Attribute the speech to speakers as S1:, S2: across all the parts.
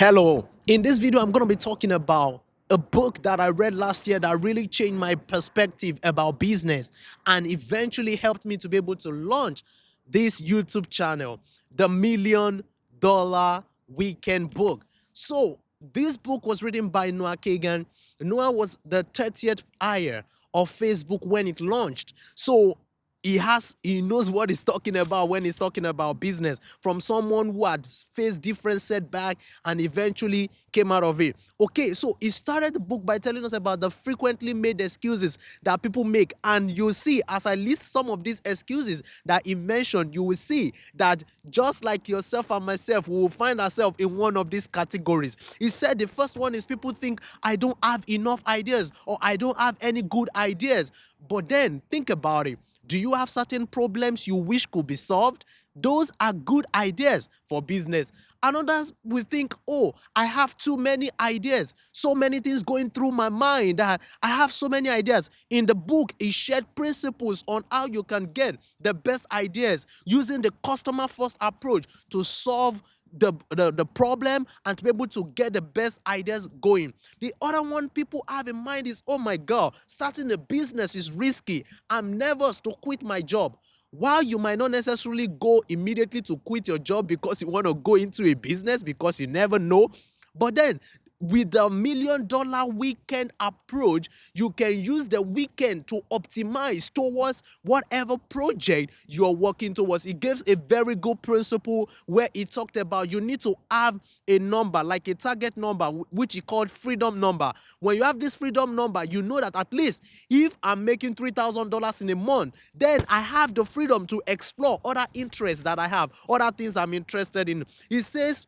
S1: Hello. In this video, I'm going to be talking about a book that I read last year that really changed my perspective about business and eventually helped me to be able to launch this YouTube channel, the $1 Million Weekend Book. So, this book was written by Noah Kagan. Noah was the 30th hire of Facebook when it launched. So, he knows what he's talking about when he's talking about business, from someone who had faced different setback and eventually came out of it. Okay, so he started the book by telling us about the frequently made excuses that people make, and you'll see as I list some of these excuses that he mentioned, you will see that just like yourself and myself, we will find ourselves in one of these categories. He said the first one is people think I don't have enough ideas or I don't have any good ideas. But then think about it. Do you have certain problems you wish could be solved? Those are good ideas for business. And others will think, oh, I have too many ideas, so many things going through my mind that I have so many ideas. In the book, he shared principles on how you can get the best ideas using the customer first approach to solve the problem and to be able to get the best ideas going. The other one people have in mind is, oh my God, starting a business is risky. I'm nervous to quit my job. While you might not necessarily go immediately to quit your job because you want to go into a business because you never know, but then with the $1 Million Weekend approach, you can use the weekend to optimize towards whatever project you're working towards. It gives a very good principle where it talked about you need to have a number, like a target number, which he called freedom number. When you have this freedom number, you know that at least if I'm making $3,000 in a month, then I have the freedom to explore other interests that I have, other things I'm interested in. He says,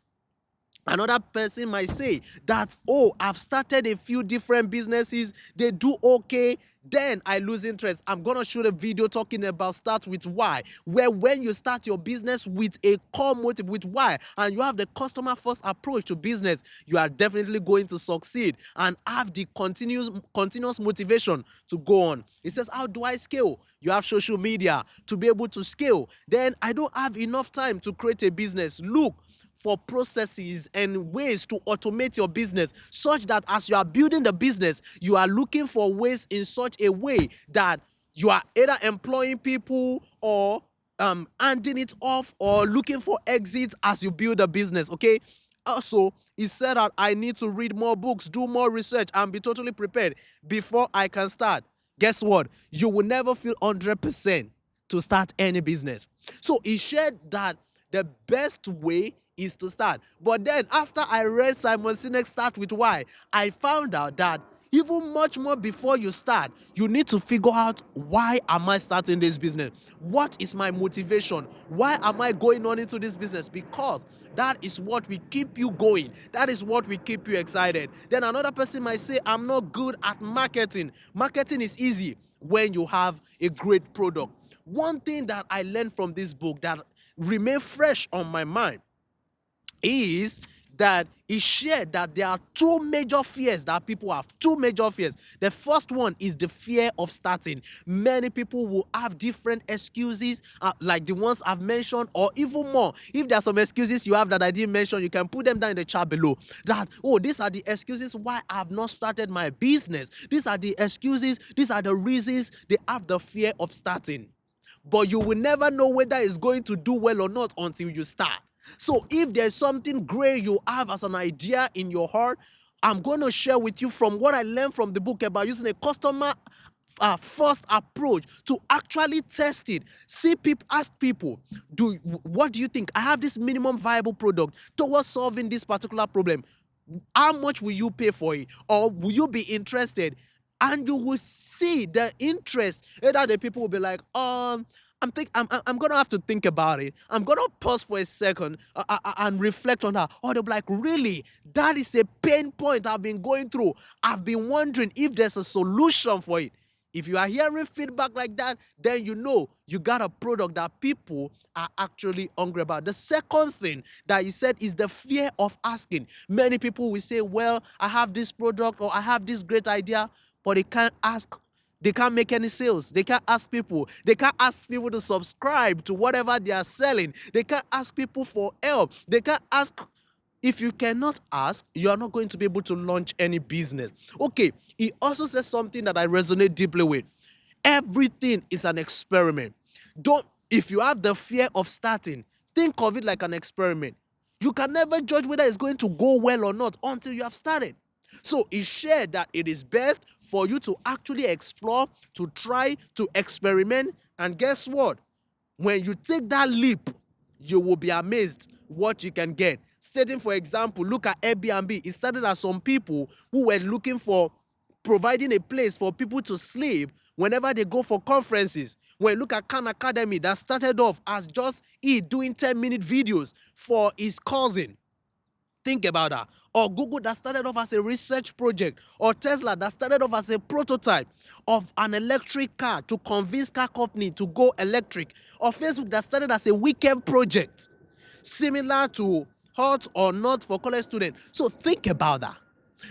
S1: another person might say that, oh, I've started a few different businesses, they do okay, then I lose interest. I'm going to shoot a video talking about start with why, where when you start your business with a core motive, with why, and you have the customer first approach to business, you are definitely going to succeed and have the continuous motivation to go on. It says, how do I scale? You have social media to be able to scale. Then I don't have enough time to create a business. Look for processes and ways to automate your business such that as you are building the business, you are looking for ways in such a way that you are either employing people or handing it off or looking for exits as you build a business, okay? Also, he said that I need to read more books, do more research, and be totally prepared before I can start. Guess what? You will never feel 100% to start any business. So he shared that the best way is to start. But then after I read Simon Sinek's Start With Why, I found out that even much more before you start, you need to figure out, why am I starting this business? What is my motivation? Why am I going on into this business? Because that is what will keep you going. That is what will keep you excited. Then another person might say, I'm not good at marketing. Marketing is easy when you have a great product. One thing that I learned from this book that remain fresh on my mind is that he shared that there are two major fears that people have. Two major fears. The first one is the fear of starting. Many people will have different excuses, like the ones I've mentioned, or even more. If there are some excuses you have that I didn't mention, you can put them down in the chat below. That, oh, these are the excuses why I've not started my business. These are the excuses, these are the reasons they have the fear of starting. But you will never know whether it's going to do well or not until you start. So if there's something great you have as an idea in your heart, I'm going to share with you from what I learned from the book about using a customer first approach to actually test it. See people, ask people, what do you think? I have this minimum viable product towards solving this particular problem. How much will you pay for it? Or will you be interested? And you will see the interest. Either the people will be like, I'm gonna have to think about it. I'm gonna pause for a second and reflect on that. Or they'll be like, really, that is a pain point I've been going through. I've been wondering if there's a solution for it. If you are hearing feedback like that, then you know you got a product that people are actually hungry about. The second thing that he said is the fear of asking. Many people will say, well, I have this product or I have this great idea, but they can't ask. They can't make any sales. They can't ask people. They can't ask people to subscribe to whatever they are selling. They can't ask people for help. They can't ask If you cannot ask, you are not going to be able to launch any business. Okay, he also says something that I resonate deeply with. Everything is an experiment. Don't, if you have the fear of starting, think of it like an experiment. You can never judge whether it's going to go well or not until you have started. So he shared that it is best for you to actually explore, to try, to experiment. And guess what? When you take that leap, you will be amazed what you can get. Stating, for example, look at Airbnb. It started as some people who were looking for providing a place for people to sleep whenever they go for conferences. When you look at Khan Academy, that started off as just he doing 10-minute videos for his cousin. Think about that. Or Google, that started off as a research project. Or Tesla, that started off as a prototype of an electric car to convince car company to go electric. Or Facebook, that started as a weekend project, similar to Hot or Not for college students. So think about that.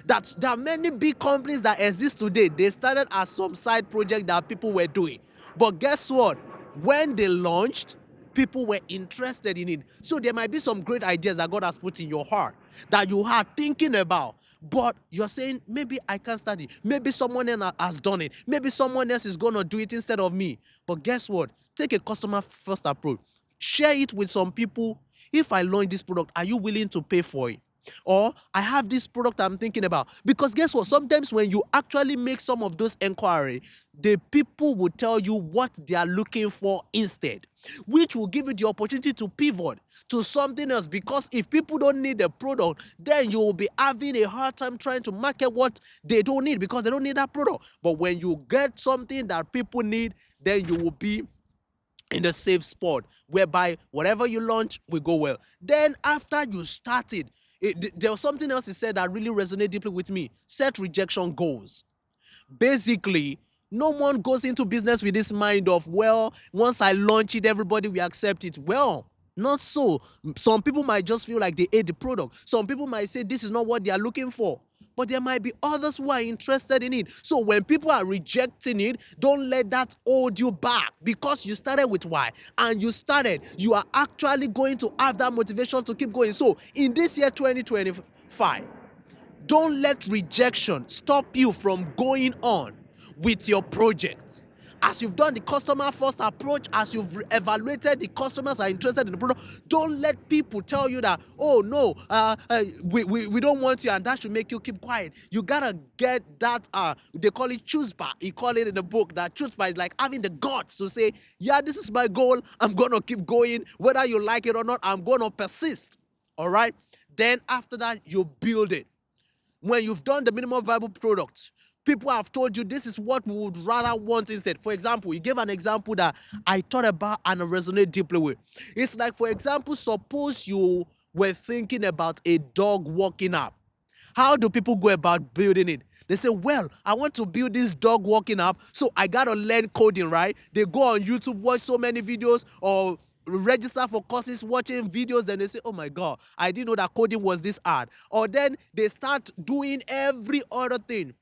S1: That there are many big companies that exist today. They started as some side project that people were doing. But guess what? When they launched, people were interested in it. So there might be some great ideas that God has put in your heart that you are thinking about. But you're saying, maybe I can study. Maybe someone else has done it. Maybe someone else is going to do it instead of me. But guess what? Take a customer first approach. Share it with some people. If I launch this product, are you willing to pay for it? Or I have this product I'm thinking about. Because guess what? Sometimes when you actually make some of those inquiry, the people will tell you what they are looking for instead, which will give you the opportunity to pivot to something else. Because if people don't need the product, then you will be having a hard time trying to market what they don't need because they don't need that product. But when you get something that people need, then you will be in the safe spot whereby whatever you launch will go well. Then after you started, there was something else he said that really resonated deeply with me. Set rejection goals. Basically, no one goes into business with this mind of, well, once I launch it, everybody will accept it. Well, not so. Some people might just feel like they hate the product. Some people might say this is not what they are looking for. But there might be others who are interested in it. So when people are rejecting it, don't let that hold you back, because you started with why. And you are actually going to have that motivation to keep going. So in this year 2025, don't let rejection stop you from going on with your project. As you've done the customer first approach, as you've evaluated the customers are interested in the product, don't let people tell you that, oh no, we don't want you, and that should make you keep quiet. You gotta get that, they call it chutzpah. He call it in the book that chutzpah is like having the guts to say, yeah, this is my goal. I'm gonna keep going. Whether you like it or not, I'm gonna persist. All right? Then after that, you build it. When you've done the minimum viable product, people have told you this is what we would rather want instead. For example, he gave an example that I thought about and resonate deeply with. It's like, for example, suppose you were thinking about a dog walking app. How do people go about building it? They say, well, I want to build this dog walking app, so I got to learn coding, right? They go on YouTube, watch so many videos, or register for courses, watching videos. Then they say, oh my God, I didn't know that coding was this hard. Or then they start doing every other thing.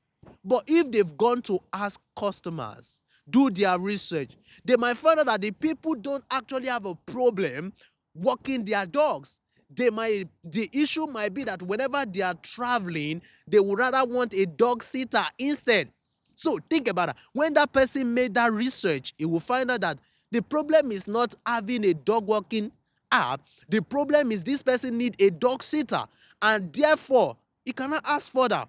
S1: But if they've gone to ask customers, do their research, they might find out that the people don't actually have a problem walking their dogs. The issue might be that whenever they are traveling, they would rather want a dog sitter instead. So think about it. When that person made that research, he will find out that the problem is not having a dog walking app. The problem is this person need a dog sitter, and therefore he cannot ask further.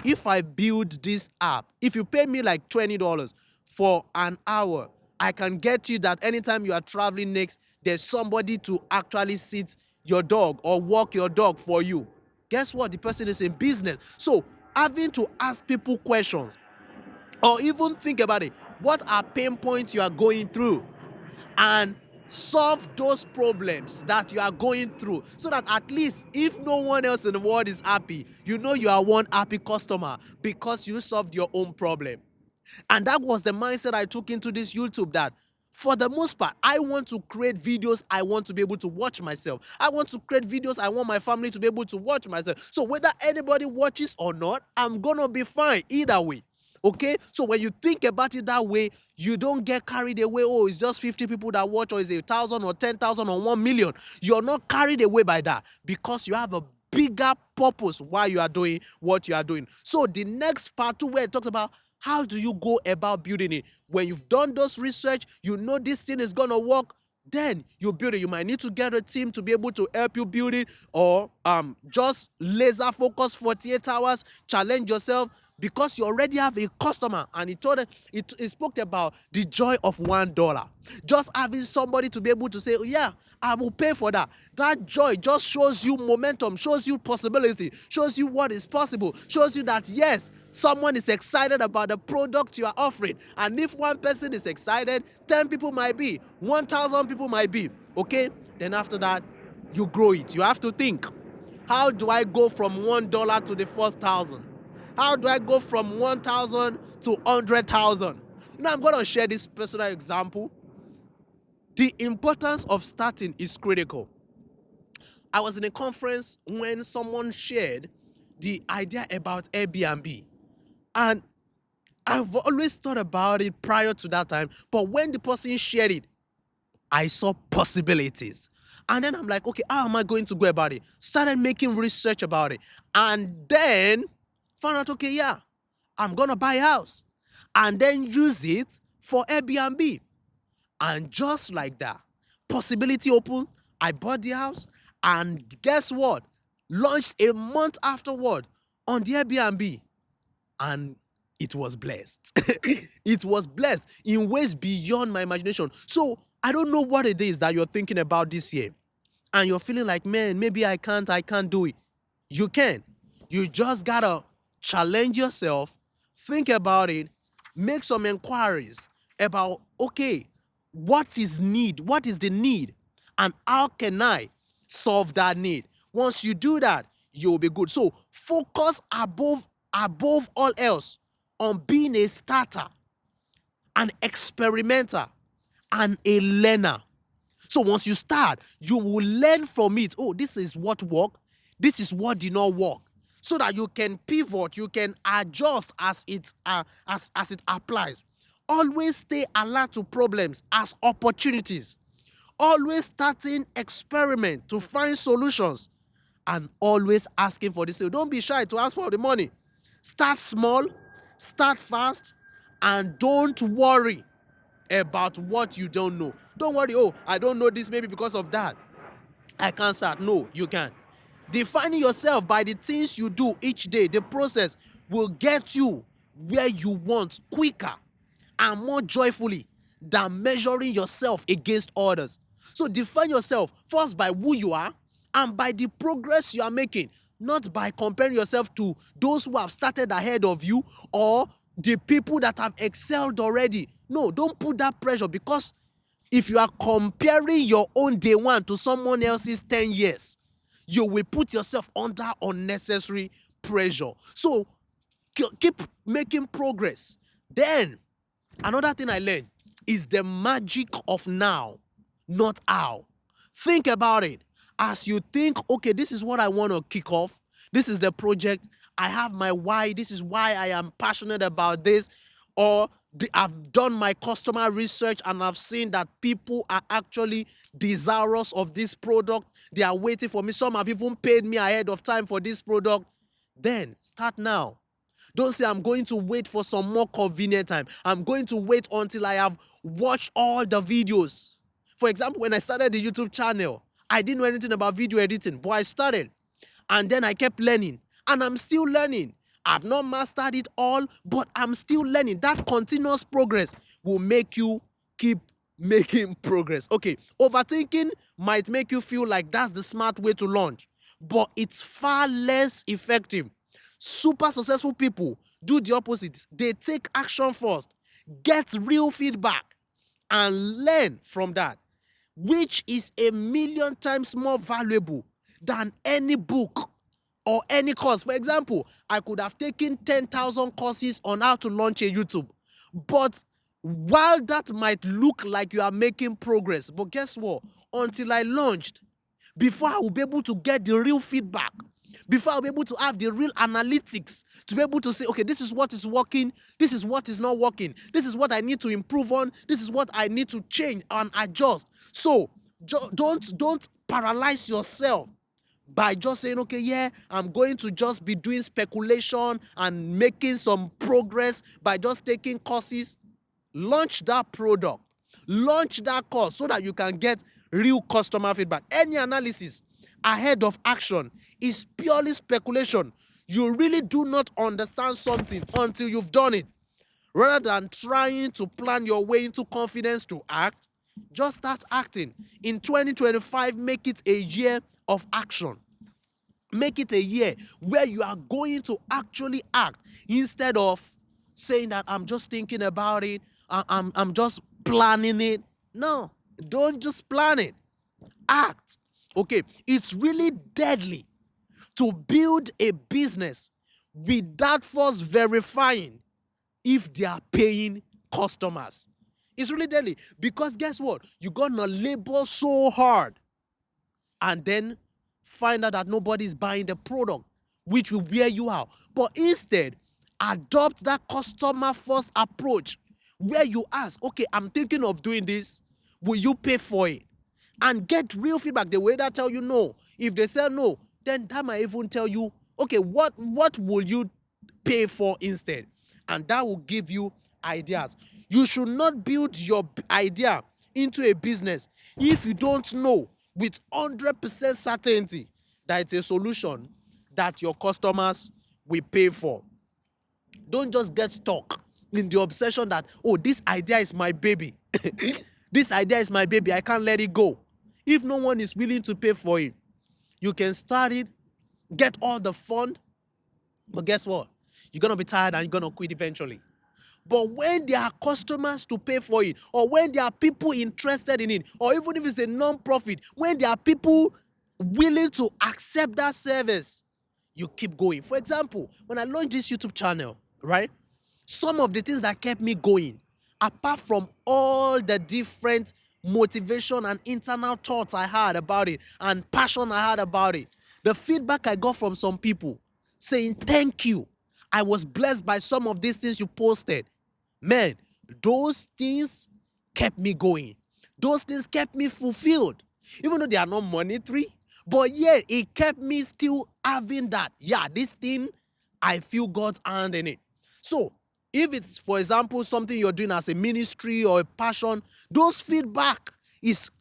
S1: If I build this app, if you pay me like $20 for an hour, I can get you that anytime you are traveling next, there's somebody to actually sit your dog or walk your dog for you. Guess what? The person is in business. So having to ask people questions, or even think about it, what are pain points you are going through, and solve those problems that you are going through, so that at least if no one else in the world is happy, you know you are one happy customer because you solved your own problem. And that was the mindset I took into this YouTube, that for the most part, I want to create videos I want to be able to watch myself. I want to create videos I want my family to be able to watch myself. So whether anybody watches or not, I'm gonna be fine either way. Okay, so when you think about it that way, you don't get carried away. Oh, it's just 50 people that watch, or it's 1,000 or 10,000 or 1 million. You're not carried away by that, because you have a bigger purpose why you are doing what you are doing. So the next part two, where it talks about how do you go about building it. When you've done those research, you know this thing is gonna work, then you build it. You might need to get a team to be able to help you build it, or just laser focus 48 hours, challenge yourself, because you already have a customer. And it spoke about the joy of $1. Just having somebody to be able to say, yeah, I will pay for that. That joy just shows you momentum, shows you possibility, shows you what is possible, shows you that yes, someone is excited about the product you are offering. And if one person is excited, 10 people might be, 1,000 people might be. Okay? Then after that, you grow it. You have to think, how do I go from $1 to the first 1,000? How do I go from 1,000 to 100,000? I'm going to share this personal example. The importance of starting is critical. I was in a conference when someone shared the idea about Airbnb. And I've always thought about it prior to that time. But when the person shared it, I saw possibilities. And then I'm like, okay, how am I going to go about it? Started making research about it. And then found out, okay, yeah, I'm going to buy a house. And then use it for Airbnb. And just like that, possibility opened. I bought the house. And guess what? Launched a month afterward on the Airbnb. And it was blessed. It was blessed in ways beyond my imagination. So I don't know what it is that you're thinking about this year. And you're feeling like, man, maybe I can't do it. You can. You just gotta challenge yourself, think about it, make some inquiries about, okay, what is the need, and how can I solve that need? Once you do that, you'll be good. So focus above all else on being a starter, an experimenter, and a learner. So once you start, you will learn from it. Oh, this is what worked. This is what did not work. So that you can pivot, you can adjust as it applies. Always stay alert to problems as opportunities. Always starting experiment to find solutions, and always asking for this. So don't be shy to ask for the money. Start small, start fast, and don't worry about what you don't know. Don't worry, oh, I don't know this, maybe because of that I can't start. No, you can. Defining yourself by the things you do each day, the process will get you where you want quicker and more joyfully than measuring yourself against others. So define yourself first by who you are and by the progress you are making, not by comparing yourself to those who have started ahead of you or the people that have excelled already. No, don't put that pressure, because if you are comparing your own day one to someone else's 10 years, you will put yourself under unnecessary pressure. So keep making progress. Then another thing I learned is the magic of now, not how. Think about it. As you think, okay, this is what I want to kick off. This is the project. I have my why. This is why I am passionate about this. Or I've done my customer research and I've seen that people are actually desirous of this product. They are waiting for me. Some have even paid me ahead of time for this product. Then start now. Don't say, I'm going to wait for some more convenient time. I'm going to wait until I have watched all the videos. For example, when I started the YouTube channel, I didn't know anything about video editing, but I started. And then I kept learning. And I'm still learning. I've not mastered it all, but I'm still learning. That continuous progress will make you keep making progress. Okay, overthinking might make you feel like that's the smart way to launch, but it's far less effective. Super successful people do the opposite. They take action first, get real feedback, and learn from that, which is a million times more valuable than any book or any course. For example, I could have taken 10,000 courses on how to launch a YouTube. But while that might look like you are making progress, but guess what? Until I launched, before I will be able to get the real feedback, before I'll be able to have the real analytics, to be able to say, okay, this is what is working, this is what is not working, this is what I need to improve on, this is what I need to change and adjust. So don't paralyze yourself by just saying, okay, yeah, I'm going to just be doing speculation and making some progress by just taking courses. Launch that product, launch that course so that you can get real customer feedback. Any analysis ahead of action is purely speculation. You really do not understand something until you've done it. Rather than trying to plan your way into confidence to act, just start acting. In 2025, make it a year of action. Make it a year where you are going to actually act instead of saying that I'm just thinking about it, I'm just planning it. No, don't just plan it. Act. Okay, it's really deadly to build a business without first verifying if they are paying customers. It's really deadly because guess what? You're gonna labor so hard and then find out that nobody's buying the product, which will wear you out. But instead, adopt that customer first approach where you ask, okay, I'm thinking of doing this. Will you pay for it? And get real feedback. The way that tell you no. If they say no, then that might even tell you, okay, what will you pay for instead? And that will give you ideas. You should not build your idea into a business if you don't know with 100% certainty that it's a solution that your customers will pay for. Don't just get stuck in the obsession that, oh, this idea is my baby. This idea is my baby. I can't let it go. If no one is willing to pay for it, you can start it, get all the fund, but guess what? You're going to be tired and you're going to quit eventually. But when there are customers to pay for it, or when there are people interested in it, or even if it's a non-profit, when there are people willing to accept that service, you keep going. For example, when I launched this YouTube channel, right? Some of the things that kept me going, apart from all the different motivation and internal thoughts I had about it and passion I had about it, the feedback I got from some people saying, thank you. I was blessed by some of these things you posted. Man, those things kept me going. Those things kept me fulfilled. Even though they are not monetary, but yet it kept me still having that. Yeah, this thing, I feel God's hand in it. So, if it's, for example, something you're doing as a ministry or a passion, those feedback is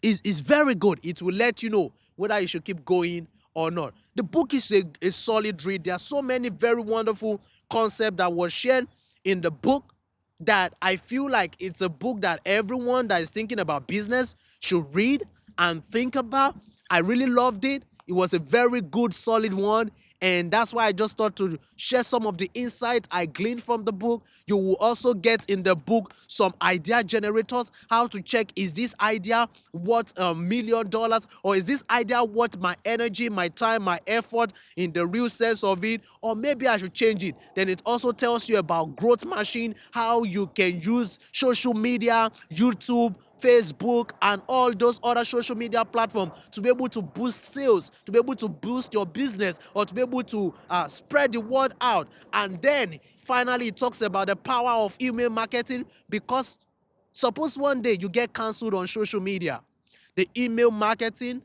S1: very good. It will let you know whether you should keep going or not. The book is a solid read. There are so many very wonderful concepts that were shared in the book that I feel like it's a book that everyone that is thinking about business should read and think about. I really loved it. It was a very good, solid one. And that's why I just thought to share some of the insight I gleaned from the book. You will also get in the book some idea generators, how to check, is this idea worth $1,000,000, or is this idea worth my energy, my time, my effort in the real sense of it, or maybe I should change it. Then it also tells you about growth machine, how you can use social media, YouTube, Facebook, and all those other social media platforms to be able to boost sales, to be able to boost your business, or to be able to spread the word out. And then finally, it talks about the power of email marketing, because suppose one day you get canceled on social media, the email marketing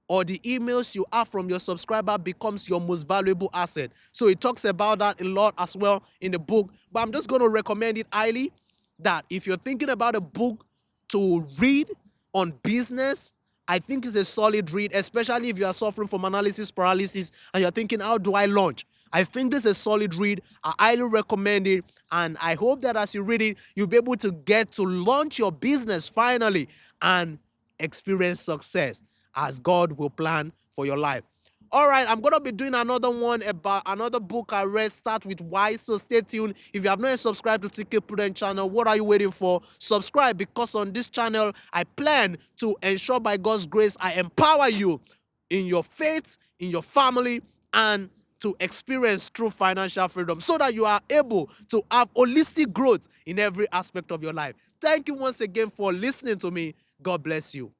S1: or the emails you have from your subscriber becomes your most valuable asset. So it talks about that a lot as well in the book. But I'm just going to recommend it highly, that if you're thinking about a book to read on business, I think it's a solid read, especially if you are suffering from analysis paralysis and you're thinking, how do I launch? I think this is a solid read. I highly recommend it. And I hope that as you read it, you'll be able to get to launch your business finally and experience success as God will plan for your life. All right, I'm going to be doing another one about another book I read, Start With Why. So stay tuned. If you have not yet subscribed to Tkprudent channel, what are you waiting for? Subscribe, because on this channel, I plan to ensure by God's grace, I empower you in your faith, in your family, and to experience true financial freedom so that you are able to have holistic growth in every aspect of your life. Thank you once again for listening to me. God bless you.